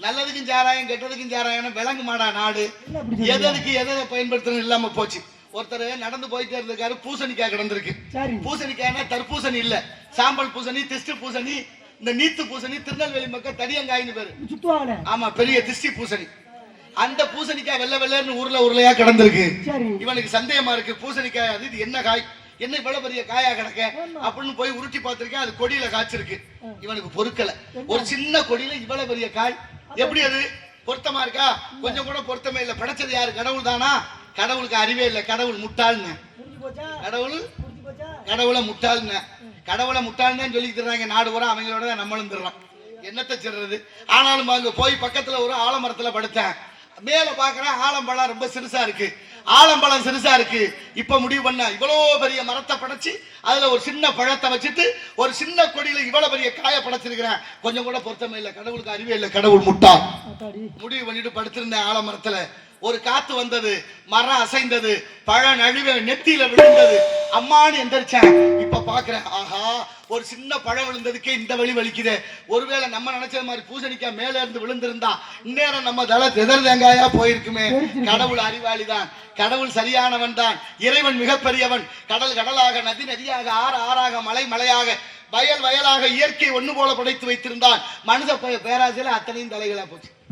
நல்லதுக்கும் சாராயம் கெட்டதுக்கும் சாராயம் விளங்கு மாடா நாடு. எதற்கு எதை பயன்படுத்துறது இல்லாம போச்சு. ஒருத்தர் நடந்து போயிட்டே இருந்திருக்காரு, பூசணிக்காய் கிடந்திருக்கு. பூசணிக்காய்னா தர்பூசணி இல்ல, சாம்பல் பூசணி, திஷ்டி பூசணி, இந்த நீத்து பூசணி, திருநெல்வேலி மக்கள் தடியங்காயின்னு பேரு. ஆமா, பெரிய திஷ்டி பூசணி. அந்த பூசணிக்காய் வெள்ளை வெள்ளைன்னு உருளையா கிடந்திருக்கு. இவனுக்கு சந்தேகமா இருக்கு, பூசணிக்காய் அது இது என்ன காய், என்ன இவ்வளவு பெரிய காயா கிடக்க அப்படின்னு போய் உருட்டி பார்த்திருக்கேன். அது கொடியில காய்ச்சிருக்கு. இவனுக்கு பொறுக்கல, ஒரு சின்ன கொடியில இவ்வளவு பெரிய காய், எப்படி அது பொருத்தமா இருக்கா? கொஞ்சம் கூட பொருத்தமே இல்ல. படைச்சது யாரு? கடவுள் தானா? கடவுளுக்கு அறிவே இல்லை, கடவுள் முட்டாள்னு. கடவுளை முட்டாள்னு, கடவுளை முட்டாள்னு சொல்லிட்டு இருக்காங்க நாடு பூரா. அவங்களோட நம்மளும் தர்றோம், என்னத்தை சொல்றது. ஆனாலும் அங்க போய் பக்கத்துல ஒரு ஆலமரத்துல படுத்தேன். மேல பாக்குறேன், ஆலம்பழம் ரொம்ப சிறுசா இருக்கு. ஆலம்பழம் சிறுசா இருக்கு. இப்ப முடிவு பண்ண, இவ்வளவு பெரிய மரத்தை படைச்சு அதுல ஒரு சின்ன பழத்தை வச்சுட்டு ஒரு சின்ன கொடியில இவ்வளவு பெரிய காய படைச்சிருக்கிறேன். கொஞ்சம் கூட பொருத்தமே இல்லை, கடவுளுக்கு அறிவே இல்லை, கடவுள் முட்டா. முடிவு பண்ணிட்டு படுத்திருந்தேன் ஆலமரத்துல. ஒரு காத்து வந்தது, மரம் அசைந்தது, பழம் நழுவ நெத்தியில விழுந்தது. அம்மானு எந்திரிச்சேன். இப்ப பாக்குறேன், ஆஹா, ஒரு சின்ன பழம் விழுந்ததுக்கே இந்த வழி வலிக்குது. ஒருவேளை நம்ம நினைச்ச மாதிரி பூசணிக்காய் மேல இருந்து விழுந்திருந்தா இந்நேரம் நம்ம தலை திதர் தேங்காயா போயிருக்குமே. கடவுள் அறிவாளிதான், கடவுள் சரியானவன் தான், இறைவன் மிகப்பெரியவன். கடல் கடலாக, நதி நதியாக, ஆறு ஆறாக, மலை மலையாக, வயல் வயலாக இயற்கை ஒண்ணு போல படைத்து வைத்திருந்தான். மனித பேராசையில அத்தனையும் தலைகளா போச்சு.